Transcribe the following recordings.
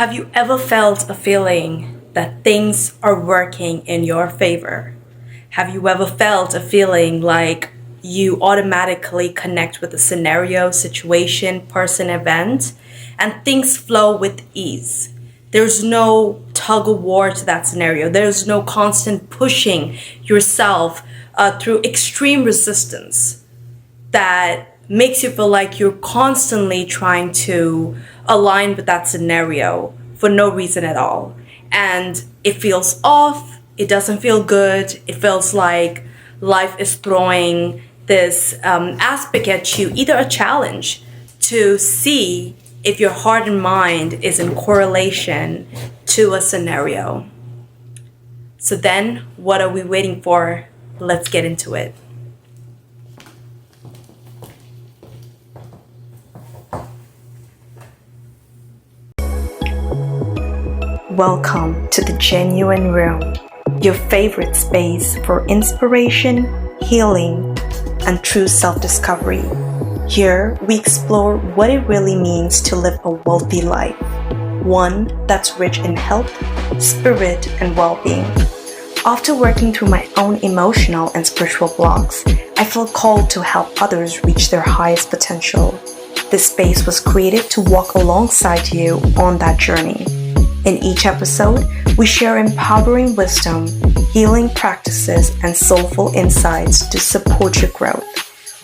Have you ever felt a feeling that things are working in your favor? Have you ever felt a feeling like you automatically connect with a scenario, situation, person, event, and things flow with ease? There's no tug of war to that scenario. There's no constant pushing yourself through extreme resistance that makes you feel like you're constantly trying to align with that scenario for no reason at all. And it feels off, it doesn't feel good, it feels like life is throwing this aspect at you, either a challenge to see if your heart and mind is in correlation to a scenario. So then, what are we waiting for? Let's get into it. Welcome to the Genuine Room, your favorite space for inspiration, healing, and true self-discovery. Here, we explore what it really means to live a wealthy life, one that's rich in health, spirit, and well-being. After working through my own emotional and spiritual blocks, I felt called to help others reach their highest potential. This space was created to walk alongside you on that journey. In each episode, we share empowering wisdom, healing practices, and soulful insights to support your growth.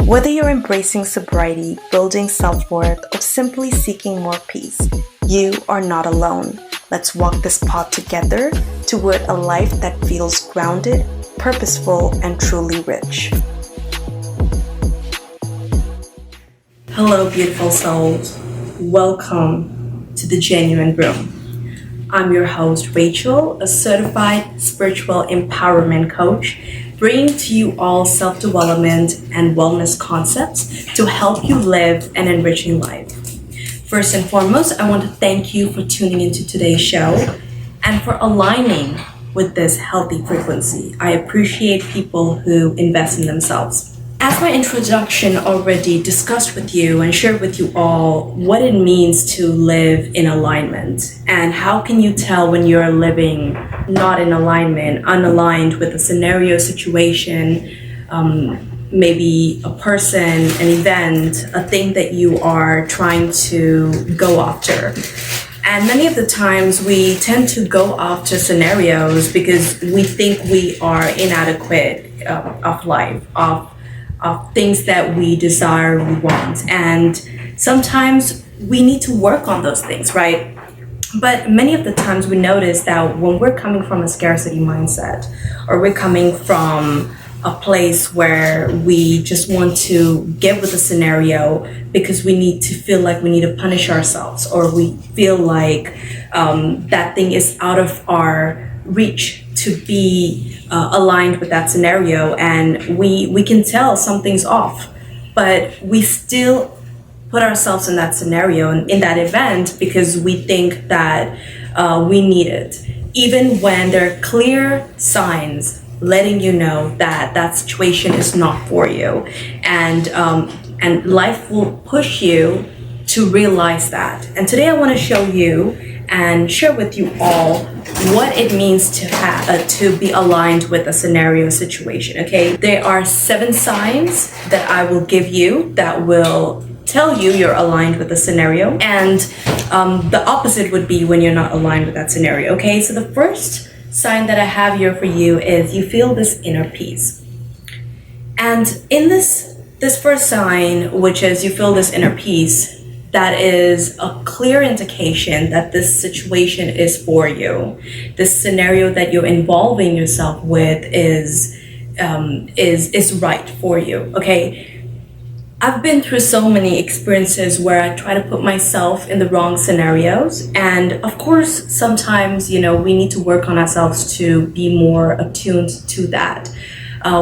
Whether you're embracing sobriety, building self-worth, or simply seeking more peace, you are not alone. Let's walk this path together toward a life that feels grounded, purposeful, and truly rich. Hello, beautiful souls. Welcome to the Genuine Room. I'm your host, Rachel, a certified spiritual empowerment coach, bringing to you all self-development and wellness concepts to help you live an enriching life. First and foremost, I want to thank you for tuning into today's show and for aligning with this healthy frequency. I appreciate people who invest in themselves. As my introduction already discussed with you and shared with you all what it means to live in alignment and how can you tell when you're living not in alignment, unaligned with a scenario, situation, maybe a person, an event, a thing that you are trying to go after. And many of the times we tend to go after scenarios because we think we are inadequate of life, of things that we desire, we want. And sometimes we need to work on those things, right? But many of the times we notice that when we're coming from a scarcity mindset, or we're coming from a place where we just want to get with the scenario because we need to feel like we need to punish ourselves, or we feel like that thing is out of our reach to be aligned with that scenario, and we can tell something's off, but we still put ourselves in that scenario and in that event because we think that we need it, even when there are clear signs letting you know that that situation is not for you, and life will push you to realize that. And today I want to show you and share with you all what it means to have to be aligned with a scenario situation. Okay, there are 7 signs that I will give you that will tell you you're aligned with the scenario, and the opposite would be when you're not aligned with that scenario. Okay, so the first sign that I have here for you is you feel this inner peace. And in this first sign, which is you feel this inner peace, that is a clear indication that this situation is for you. This scenario that you're involving yourself with is right for you. Okay, I've been through so many experiences where I try to put myself in the wrong scenarios, and of course sometimes we need to work on ourselves to be more attuned to that.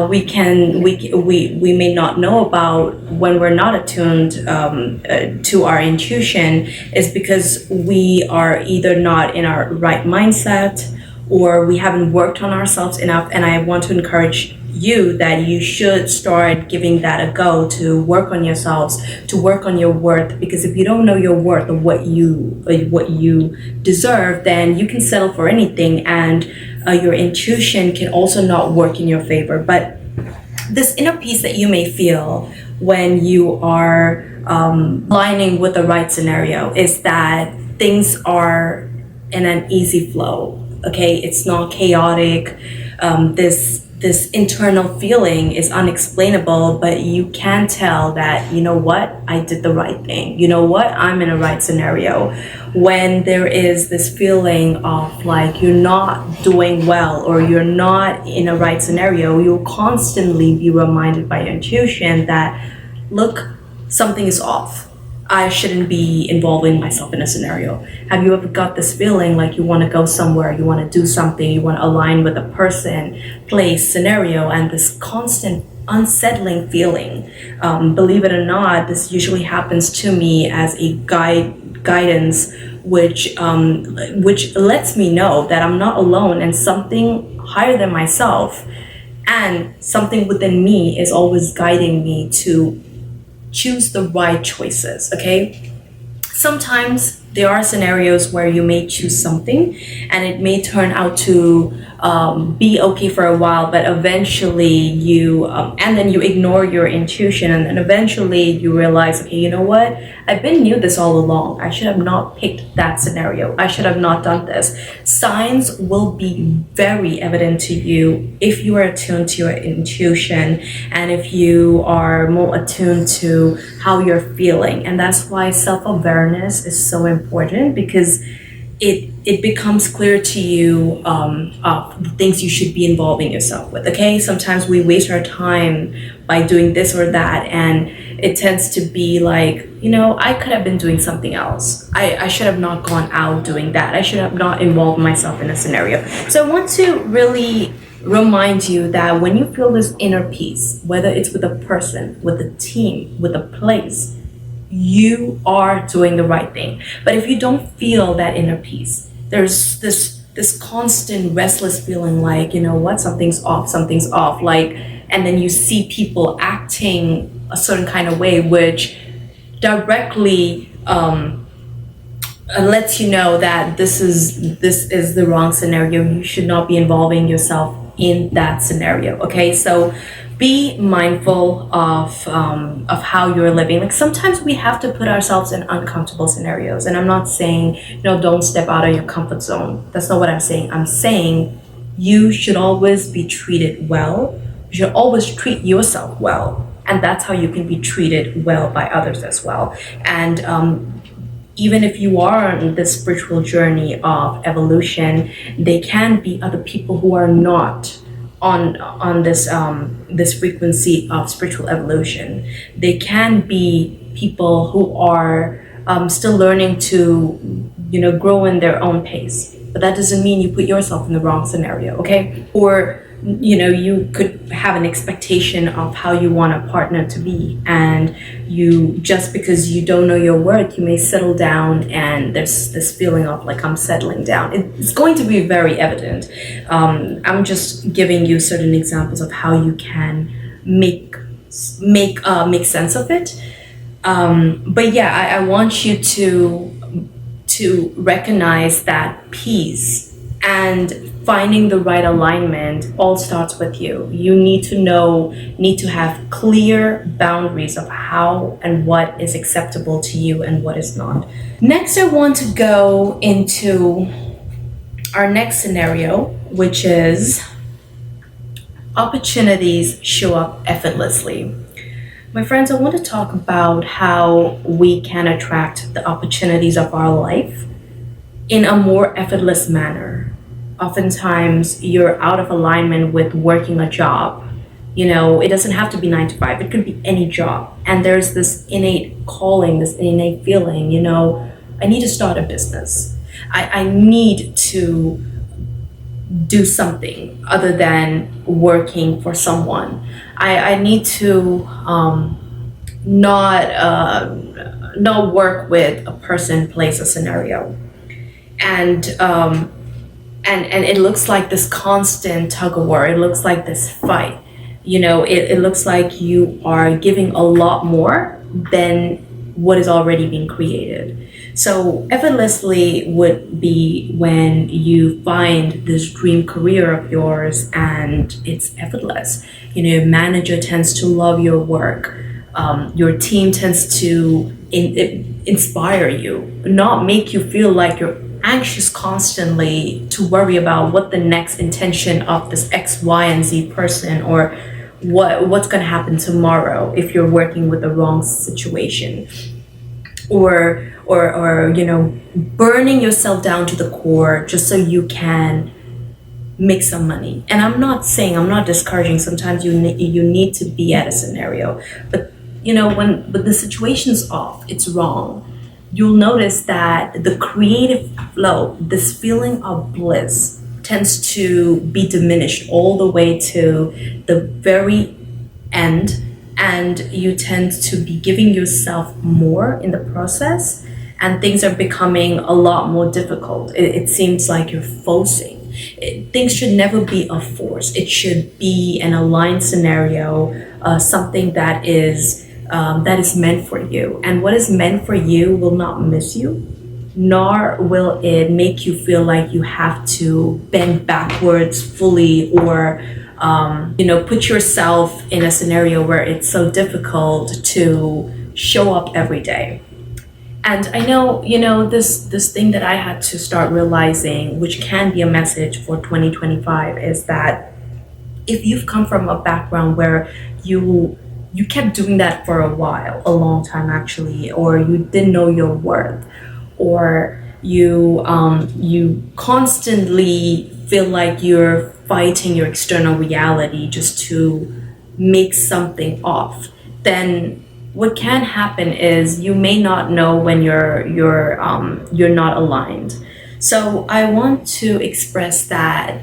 We may not know about when we're not attuned to our intuition is because we are either not in our right mindset, or we haven't worked on ourselves enough. And I want to encourage you that you should start giving that a go, to work on yourselves, to work on your worth. Because if you don't know your worth or what you deserve, then you can settle for anything, and your intuition can also not work in your favor. But this inner peace that you may feel when you are aligning with the right scenario is that things are in an easy flow. Okay, it's not chaotic. This internal feeling is unexplainable, but you can tell that, you know what, I did the right thing. You know what, I'm in a right scenario. When there is this feeling of like you're not doing well or you're not in a right scenario, you'll constantly be reminded by your intuition that, look, something is off. I shouldn't be involving myself in a scenario. Have you ever got this feeling like you want to go somewhere, you want to do something, you want to align with a person, place, scenario, and this constant unsettling feeling? Believe it or not, this usually happens to me as a guidance, which lets me know that I'm not alone, and something higher than myself and something within me is always guiding me to choose the right choices. Okay, sometimes there are scenarios where you may choose something and it may turn out to be okay for a while, but eventually you and then you ignore your intuition, and then eventually you realize, okay, you know what, I've been knew this all along. I should have not picked that scenario. I should have not done this. Signs will be very evident to you if you are attuned to your intuition and if you are more attuned to how you're feeling. And that's why self-awareness is so important, because it becomes clear to you of the things you should be involving yourself with. Okay, sometimes we waste our time by doing this or that, and it tends to be like, you know, I could have been doing something else. I should have not gone out doing that. I should have not involved myself in a scenario. So I want to really remind you that when you feel this inner peace, whether it's with a person, with a team, with a place, you are doing the right thing. But if you don't feel that inner peace, there's this constant restless feeling like, you know what, something's off, like, and then you see people acting a certain kind of way, which directly lets you know that this is the wrong scenario. You should not be involving yourself in that scenario. Okay, so be mindful of how you're living. Like, sometimes we have to put ourselves in uncomfortable scenarios, and I'm not saying, you know, don't step out of your comfort zone. That's not what I'm saying. I'm saying you should always be treated well. You should always treat yourself well, and that's how you can be treated well by others as well. And even if you are on this spiritual journey of evolution, there can be other people who are not on this frequency of spiritual evolution. They can be people who are still learning to, you know, grow in their own pace. But that doesn't mean you put yourself in the wrong scenario, okay? Or, you know, you could have an expectation of how you want a partner to be, and you, just because you don't know your worth, you may settle down, and there's this feeling of like, I'm settling down. It's going to be very evident. I'm just giving you certain examples of how you can make sense of it. But yeah, I want you to recognize that peace and finding the right alignment all starts with you. You need to have clear boundaries of how and what is acceptable to you and what is not. Next, I want to go into our next scenario, which is opportunities show up effortlessly. My friends, I want to talk about how we can attract the opportunities of our life in a more effortless manner. Oftentimes, you're out of alignment with working a job. You know, it doesn't have to be 9 to 5. It could be any job. And there's this innate calling, this innate feeling, you know, I need to start a business. I need to do something other than working for someone. I need to not work with a person, place, a scenario. And and it looks like this constant tug of war. It looks like this fight. It looks like you are giving a lot more than what is already being created. So effortlessly would be when you find this dream career of yours and it's effortless. Manager tends to love your work. Your team tends to inspire you, not make you feel like you're anxious constantly to worry about what the next intention of this X, Y, and Z person, or what's going to happen tomorrow if you're working with the wrong situation, or burning yourself down to the core just so you can make some money. And I'm not discouraging. Sometimes you need to be at a scenario, but when the situation's off, it's wrong. You'll notice that the creative flow, this feeling of bliss, tends to be diminished all the way to the very end, and you tend to be giving yourself more in the process, and things are becoming a lot more difficult. It seems like you're forcing. Things should never be a force. It should be an aligned scenario, something that is meant for you. And what is meant for you will not miss you, nor will it make you feel like you have to bend backwards fully, or put yourself in a scenario where it's so difficult to show up every day. And I know, this thing that I had to start realizing, which can be a message for 2025, is that if you've come from a background where you kept doing that for a while, a long time actually, or you didn't know your worth, or you constantly feel like you're fighting your external reality just to make something off, then what can happen is you may not know when you're not aligned. So I want to express that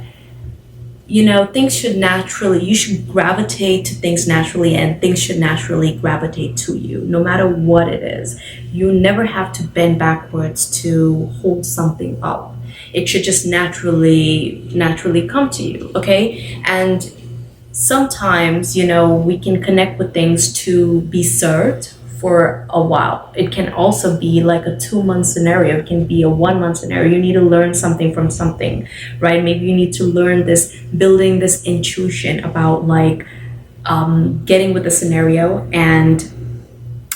things should naturally, you should gravitate to things naturally, and things should naturally gravitate to you, no matter what it is. You never have to bend backwards to hold something up. It should just naturally come to you, okay? And sometimes, we can connect with things to be served for a while. It can also be like a 2-month scenario. It can be a 1-month scenario. You need to learn something from something, right? Maybe you need to learn building this intuition about getting with the scenario, and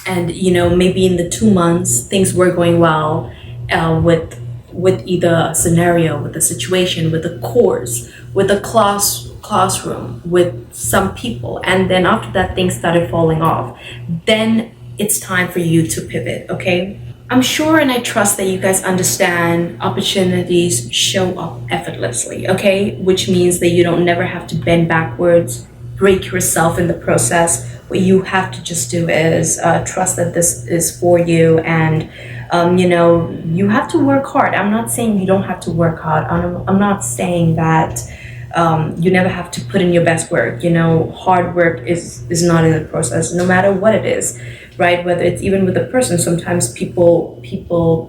maybe in the 2 months things were going well with either a scenario, with a situation, with a course, with a classroom, with some people, and then after that things started falling off. Then it's time for you to pivot, okay? I'm sure and I trust that you guys understand opportunities show up effortlessly, okay? Which means that you don't never have to bend backwards, break yourself in the process. What you have to just do is trust that this is for you, and you have to work hard. I'm not saying you don't have to work hard. I'm not saying that you never have to put in your best work. Hard work is not in the process, no matter what it is, right? Whether it's even with a person, sometimes people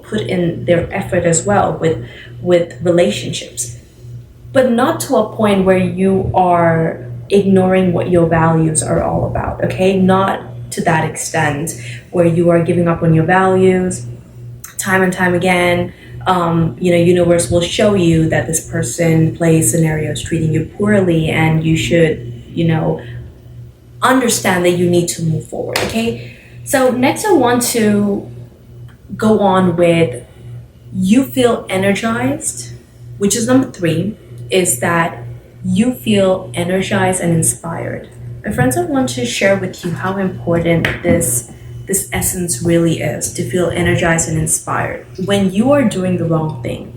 put in their effort as well with relationships, but not to a point where you are ignoring what your values are all about, okay? Not to that extent where you are giving up on your values time and time again. Universe will show you that this person plays scenarios treating you poorly, and you should, understand that you need to move forward, okay? So next I want to go on with, you feel energized, which is number 3, is that you feel energized and inspired. My friends, I want to share with you how important this essence really is, to feel energized and inspired. When you are doing the wrong thing,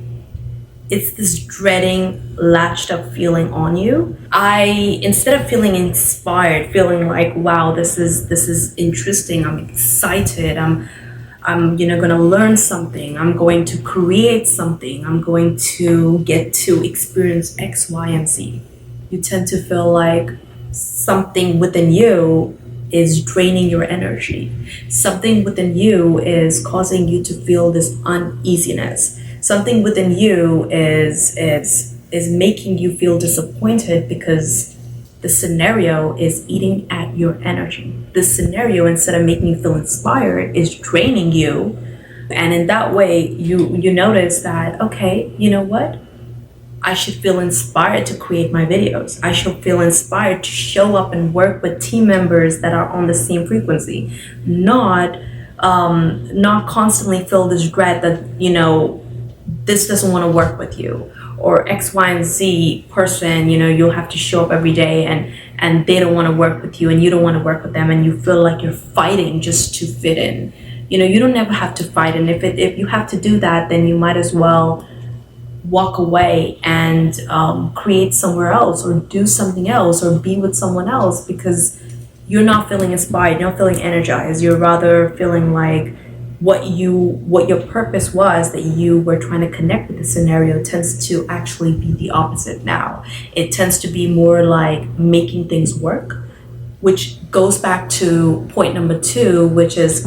it's this dreading, latched up feeling on you. Instead of feeling inspired, feeling like, wow, this is interesting, I'm excited, I'm gonna learn something, I'm going to create something, I'm going to get to experience X, Y, and Z. You tend to feel like something within you is draining your energy. Something within you is causing you to feel this uneasiness. Something within you is is making you feel disappointed because the scenario is eating at your energy. The scenario, instead of making you feel inspired, is draining you. And in that way, you notice that, okay, you know what? I should feel inspired to create my videos. I should feel inspired to show up and work with team members that are on the same frequency, not constantly feel this dread that, this doesn't want to work with you, or X, Y, and Z person, you'll have to show up every day and they don't want to work with you and you don't want to work with them, and you feel like you're fighting just to fit in. You don't ever have to fight, and if you have to do that, then you might as well walk away and create somewhere else, or do something else, or be with someone else, because you're not feeling inspired, you're not feeling energized. You're rather feeling like what your purpose was, that you were trying to connect with the scenario, tends to actually be the opposite now. It tends to be more like making things work, which goes back to point number 2, which is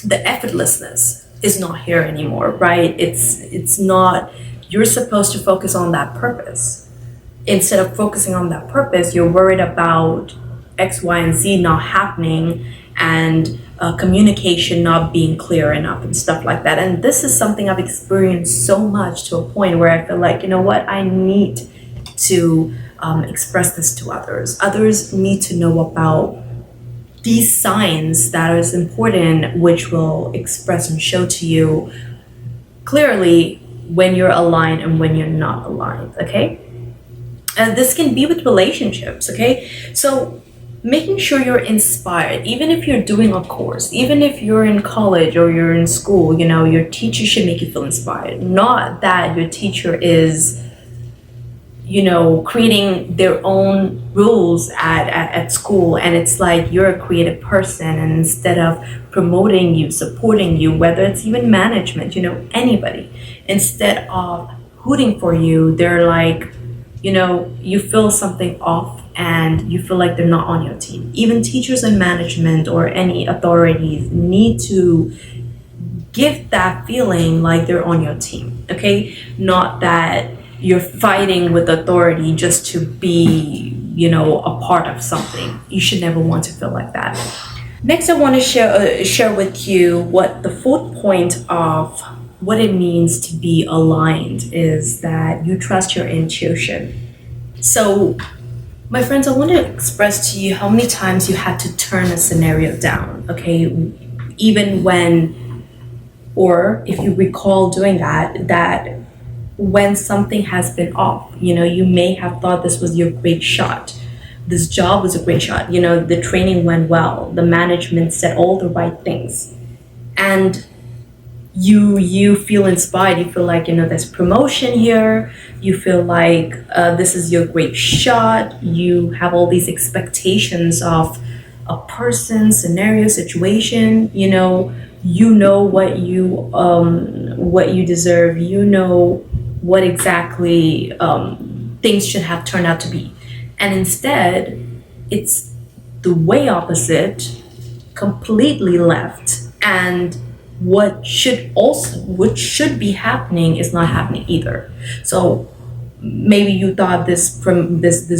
the effortlessness is not here anymore, right? It's not. You're supposed to focus on that purpose. Instead of focusing on that purpose, you're worried about X, Y, and Z not happening, and communication not being clear enough and stuff like that. And this is something I've experienced so much, to a point where I feel like, you know what, I need to express this to others. Others need to know about these signs that is important, which will express and show to you clearly when you're aligned and when you're not aligned, okay? And this can be with relationships, okay? So making sure you're inspired, even if you're doing a course, even if you're in college or you're in school, your teacher should make you feel inspired. Not that your teacher is, creating their own rules at school, and it's like you're a creative person, and instead of promoting you, supporting you, whether it's even management, anybody, instead of hooting for you, they're like, you feel something off and you feel like they're not on your team. Even teachers and management or any authorities need to give that feeling like they're on your team, okay? Not that you're fighting with authority just to be, a part of something. You should never want to feel like that. Next, I want to share with you what the 4th point of what it means to be aligned is, that you trust your intuition. So, my friends, I want to express to you how many times you had to turn a scenario down, okay? Even when, or if you recall doing that when something has been off, you may have thought this was your great shot. This job was a great shot. The training went well. The management said all the right things. And you feel inspired. You feel like, there's promotion here. You feel like this is your great shot. You have all these expectations of a person, scenario, situation. You know what you deserve. What exactly things should have turned out to be. And instead, it's the way opposite, completely left. And what should be happening is not happening either. So maybe you thought this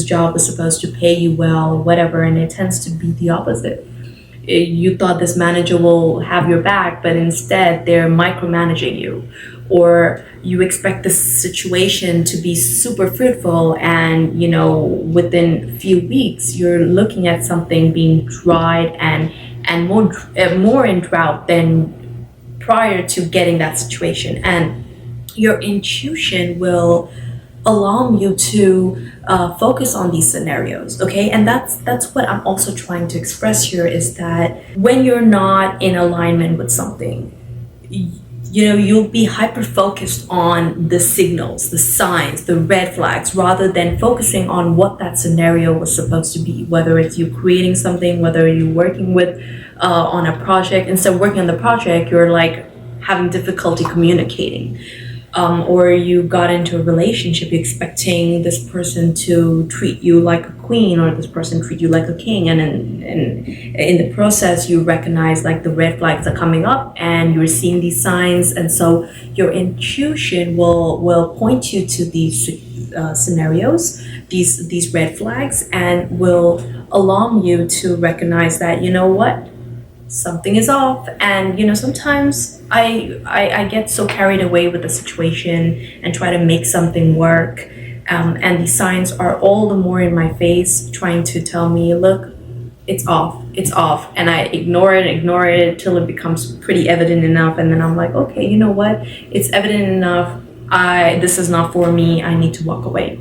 job was supposed to pay you well or whatever, and it tends to be the opposite. You thought this manager will have your back, but instead they're micromanaging you. Or you expect this situation to be super fruitful, and within a few weeks you're looking at something being dried and more in drought than prior to getting that situation. And your intuition will allow you to focus on these scenarios, okay? And that's what I'm also trying to express here, is that when you're not in alignment with something, you'll be hyper focused on the signals, the signs, the red flags, rather than focusing on what that scenario was supposed to be. Whether it's you creating something, whether you're working with on a project. Instead of working on the project, you're like having difficulty communicating. Or you got into a relationship expecting this person to treat you like a queen, or this person treat you like a king, and in the process you recognize like the red flags are coming up and you're seeing these signs, and so your intuition will point you to these scenarios, these red flags, and will alarm you to recognize that, you know what, something is off. And sometimes I get so carried away with the situation and try to make something work, and the signs are all the more in my face, trying to tell me, look, it's off, and I ignore it till it becomes pretty evident enough, and then I'm like, okay, you know what, it's evident enough, this is not for me, I need to walk away.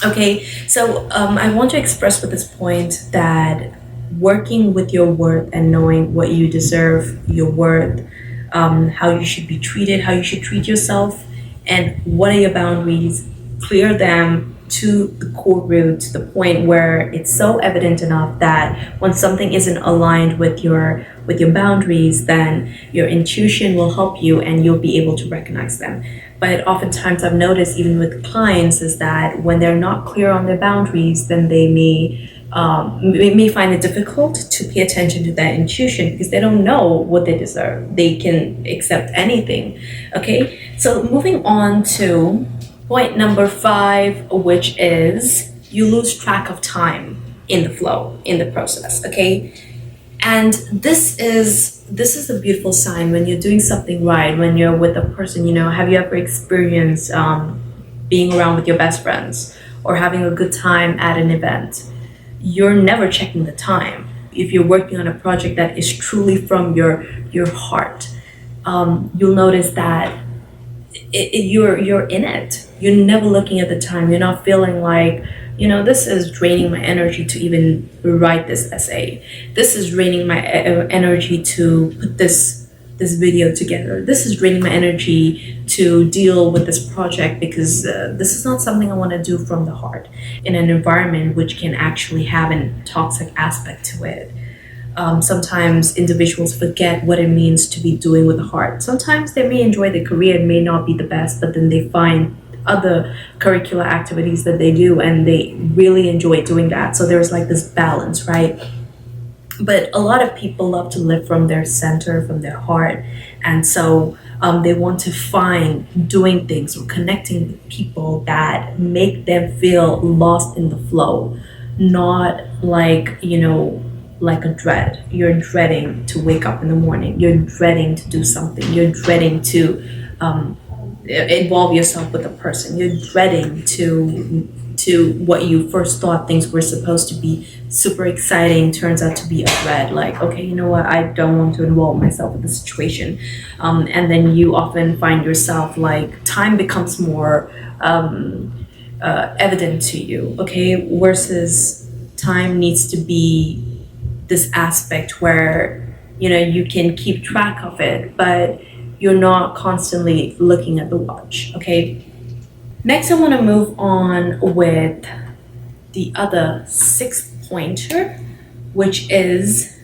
Okay, so I want to express with this point that working with your worth and knowing what you deserve, your worth, how you should be treated, how you should treat yourself, and what are your boundaries, clear them to the core root, to the point where it's so evident enough that when something isn't aligned with your boundaries, then your intuition will help you and you'll be able to recognize them. But oftentimes I've noticed, even with clients, is that when they're not clear on their boundaries, then they may find it difficult to pay attention to that intuition because they don't know what they deserve. They can accept anything. Okay, so moving on to point number 5, which is you lose track of time in the flow, in the process. Okay, and this is a beautiful sign when you're doing something right, when you're with a person. Have you ever experienced being around with your best friends or having a good time at an event? You're never checking the time. If you're working on a project that is truly from your heart, you'll notice that you're in it. You're never looking at the time. You're not feeling like, this is draining my energy to even write this essay. This is draining my energy to put this video together. This is draining my energy to deal with this project because this is not something I want to do from the heart in an environment which can actually have a toxic aspect to it. Sometimes individuals forget what it means to be doing with the heart. Sometimes they may enjoy the career, it may not be the best, but then they find other curricular activities that they do and they really enjoy doing that. So there's like this balance, right? But a lot of people love to live from their center, from their heart. And so they want to find doing things or connecting with people that make them feel lost in the flow, not like, like a dread. You're dreading to wake up in the morning. You're dreading to do something. You're dreading to involve yourself with a person. You're dreading to what you first thought things were supposed to be super exciting turns out to be a dread. Like, okay, you know what? I don't want to involve myself in the situation. And then you often find yourself like time becomes more evident to you. Okay, versus time needs to be this aspect where you can keep track of it, but you're not constantly looking at the watch. Okay, next I want to move on with the other 6th pointer, which is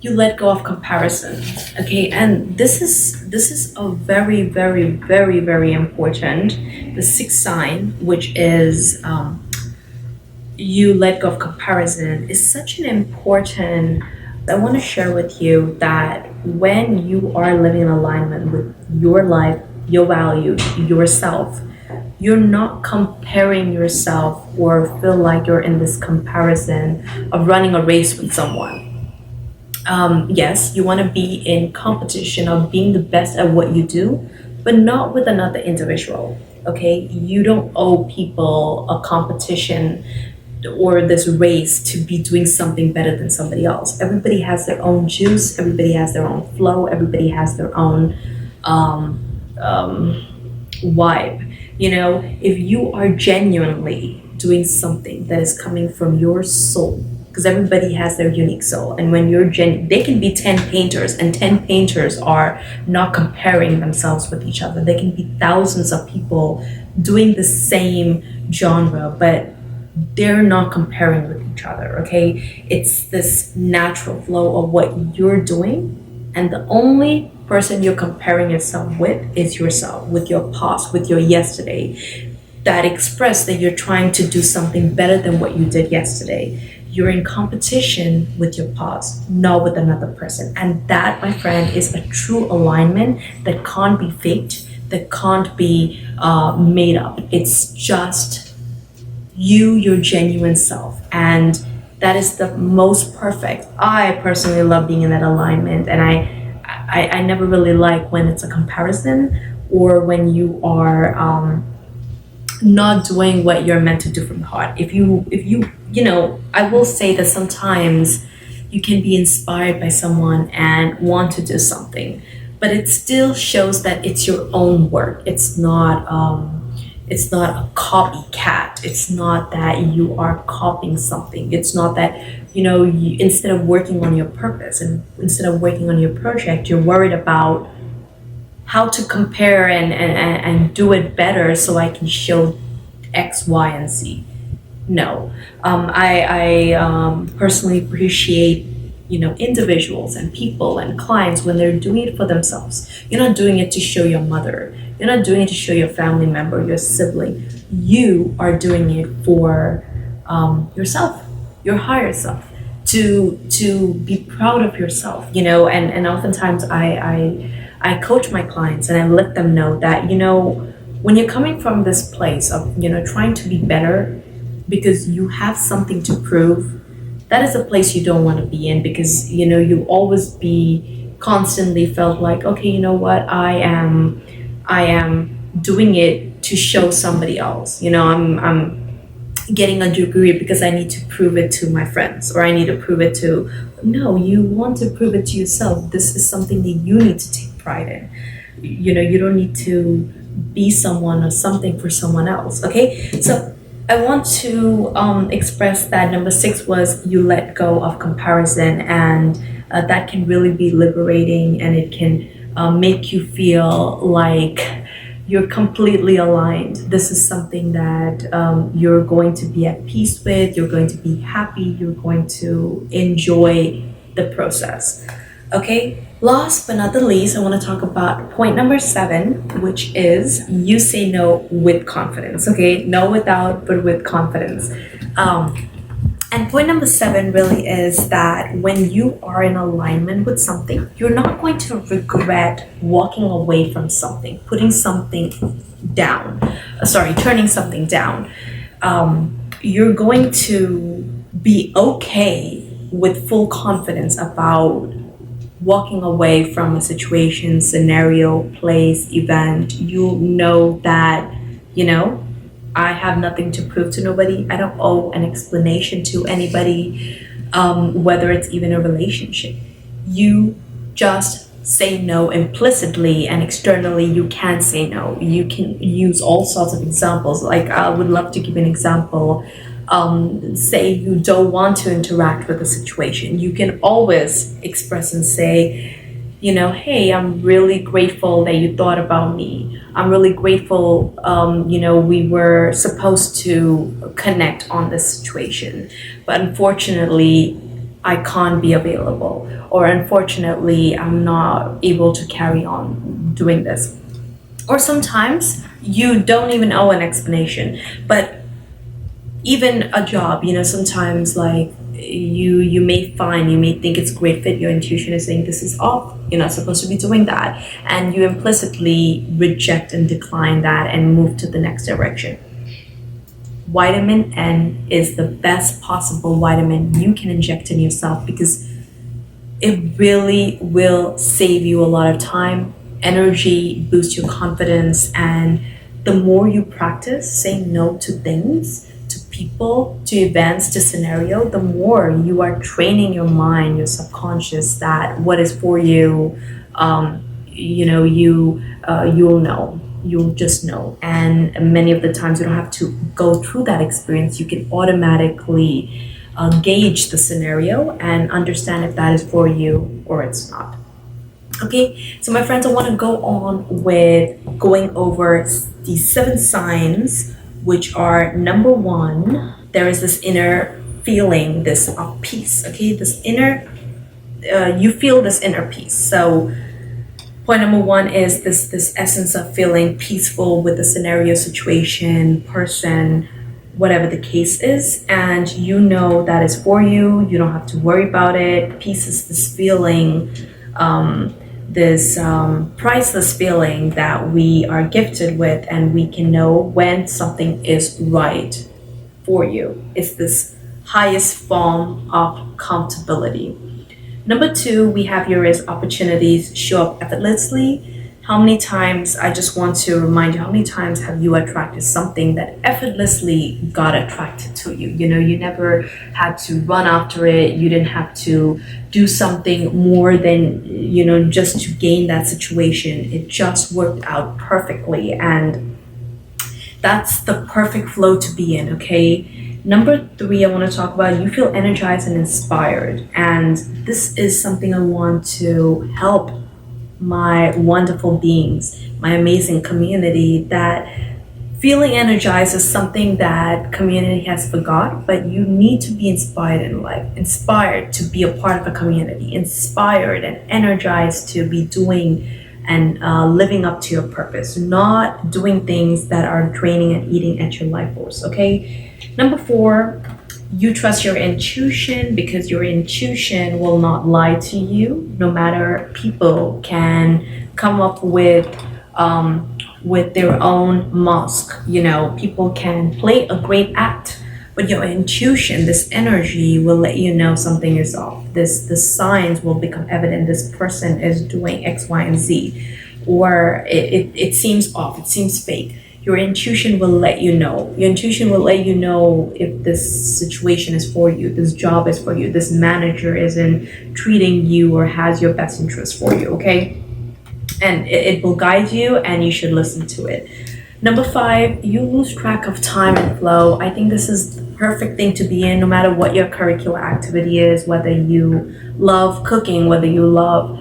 you let go of comparison. Okay, and this is a very, very, very, very important, the 6th sign, which is you let go of comparison, is such an important. I want to share with you that when you are living in alignment with your life, your values, yourself, you're not comparing yourself or feel like you're in this comparison of running a race with someone. Yes, you want to be in competition of being the best at what you do, but not with another individual. Okay, you don't owe people a competition or this race to be doing something better than somebody else. Everybody has their own juice, everybody has their own flow, everybody has their own vibe. If you are genuinely doing something that is coming from your soul, because everybody has their unique soul, and when you're they can be 10 painters, and 10 painters are not comparing themselves with each other. They can be thousands of people doing the same genre, but they're not comparing with each other. Okay, it's this natural flow of what you're doing, and the only person you're comparing yourself with is yourself, with your past, with your yesterday, that express that you're trying to do something better than what you did yesterday. You're in competition with your past, not with another person. And that, my friend, is a true alignment that can't be faked, that can't be made up. It's just your genuine self. And that is the most perfect. I personally love being in that alignment, and I never really like when it's a comparison, or when you are not doing what you're meant to do from the heart. If you I will say that sometimes you can be inspired by someone and want to do something, but it still shows that it's your own work. It's not a copycat. It's not that you are copying something. It's not that instead of working on your purpose and instead of working on your project, you're worried about how to compare and do it better so I can show X, Y, and Z. No, I personally appreciate individuals and people and clients when they're doing it for themselves. You're not doing it to show your mother. You're not doing it to show your family member, your sibling. You are doing it for yourself, your higher self, to be proud of yourself. And oftentimes I coach my clients and I let them know that when you're coming from this place of trying to be better because you have something to prove, that is a place you don't want to be in, because you always be constantly felt like, okay, you know what, I am doing it to show somebody else. I'm getting a degree because I need to prove it to my friends, or I need to prove it to. No, you want to prove it to yourself. This is something that you need to take pride in. You don't need to be someone or something for someone else. Okay, so I want to express that number 6 was you let go of comparison, and that can really be liberating, and it can make you feel like you're completely aligned. This is something that you're going to be at peace with, you're going to be happy, you're going to enjoy the process. Okay, last but not the least, I want to talk about point number 7, which is you say no with confidence. Okay, no without, but with confidence. And point number 7 really is that when you are in alignment with something, you're not going to regret walking away from something, putting something down, turning something down. You're going to be okay with full confidence about walking away from a situation, scenario, place, event. You'll know that, I have nothing to prove to nobody. I don't owe an explanation to anybody, whether it's even a relationship. You just say no implicitly, and externally you can say no. You can use all sorts of examples. Like, I would love to give an example. Say you don't want to interact with a situation. You can always express and say, hey, I'm really grateful that you thought about me. I'm really grateful, we were supposed to connect on this situation, but unfortunately, I can't be available, or unfortunately, I'm not able to carry on doing this. Or sometimes you don't even owe an explanation, but even a job, sometimes like you may think it's a great fit. Your intuition is saying this is off. You're not supposed to be doing that, and you implicitly reject and decline that and move to the next direction. Vitamin N is the best possible vitamin you can inject in yourself, because it really will save you a lot of time, energy, boost your confidence, and the more you practice saying no to things, to people, to events, to scenario, the more you are training your mind, your subconscious, that what is for you, you'll know. You'll just know. And many of the times you don't have to go through that experience. You can automatically gauge the scenario and understand if that is for you or it's not. Okay, so my friends, I want to go on with going over the 7 signs, which are: number 1, there is this inner feeling, this of peace. Okay, this inner, you feel this inner peace. So point number 1 is this essence of feeling peaceful with the scenario, situation, person, whatever the case is, and you know that is for you. You don't have to worry about it. Peace is this feeling, this priceless feeling that we are gifted with, and we can know when something is right for you. It's this highest form of comfortability. Number two, we have here is opportunities show up effortlessly. How many times, I just want to remind you, how many times have you attracted something that effortlessly got attracted to you? You know, you never had to run after it. You didn't have to do something more than, just to gain that situation. It just worked out perfectly. And that's the perfect flow to be in, okay? Number three, I want to talk about you feel energized and inspired. And this is something I want to help my wonderful beings, my amazing community, that feeling energized is something that community has forgot, but you need to be inspired in life, inspired to be a part of a community, inspired and energized to be doing and living up to your purpose, not doing things that are draining and eating at your life force, okay? Number four, you trust your intuition because your intuition will not lie to you. No matter people can come up with their own mask. People can play a great act, but your intuition, this energy, will let you know something is off. The signs will become evident. This person is doing X, Y, and Z, or it seems off. It seems fake. Your intuition will let you know. Your intuition will let you know if this situation is for you, this job is for you, this manager isn't treating you or has your best interest for you, okay? And it will guide you and you should listen to it. Number five, you lose track of time and flow. I think this is the perfect thing to be in, no matter what your curricular activity is, whether you love cooking, whether you love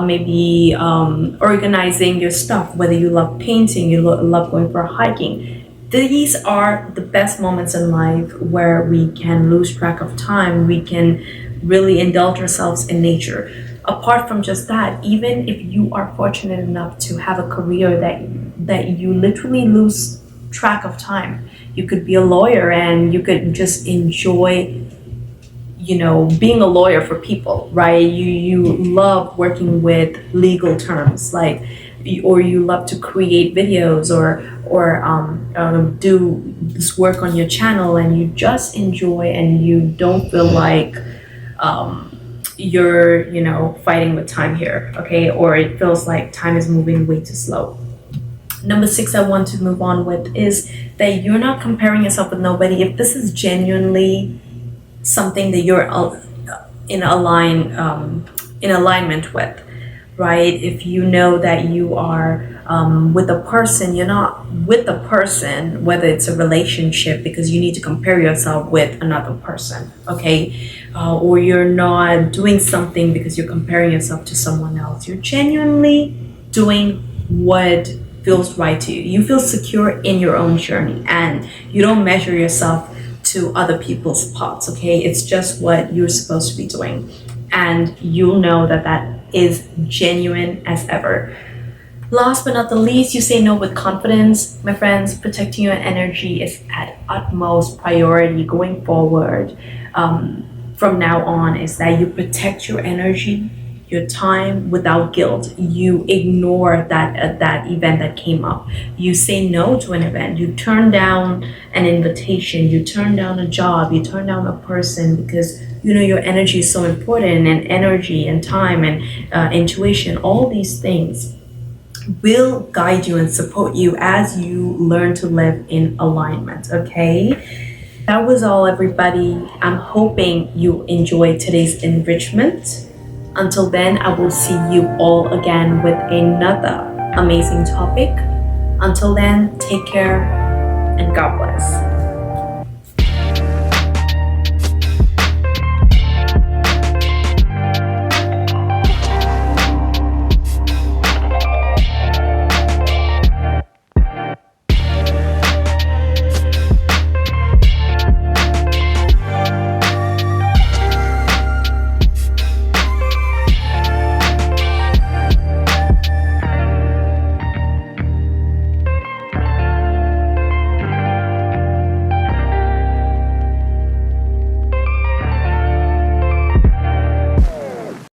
maybe organizing your stuff, whether you love painting, you love going for hiking. These are the best moments in life where we can lose track of time. We can really indulge ourselves in nature. Apart from just that, even if you are fortunate enough to have a career that you literally lose track of time, you could be a lawyer and you could just enjoy being a lawyer for people, right? You love working with legal terms, or you love to create videos or do this work on your channel, and you just enjoy and you don't feel like you're fighting with time here, okay? Or it feels like time is moving way too slow. Number six, I want to move on with is that you're not comparing yourself with nobody. If this is genuinely something that you're in alignment with, right? If you know that you are with a person, you're not with the person, whether it's a relationship, because you need to compare yourself with another person, okay? Or you're not doing something because you're comparing yourself to someone else. You're genuinely doing what feels right to you. You feel secure in your own journey, and you don't measure yourself to other people's pots, okay? It's just what you're supposed to be doing, and you'll know that is genuine as ever. Last but not the least, you say no with confidence. My friends, protecting your energy is at utmost priority going forward. From now on, is that you protect your energy, your time, without guilt. You ignore that event that came up. You say no to an event. You turn down an invitation. You turn down a job. You turn down a person because your energy is so important, and energy and time and intuition, all these things will guide you and support you as you learn to live in alignment, okay? That was all, everybody. I'm hoping you enjoyed today's enrichment. Until then, I will see you all again with another amazing topic. Until then, take care and God bless.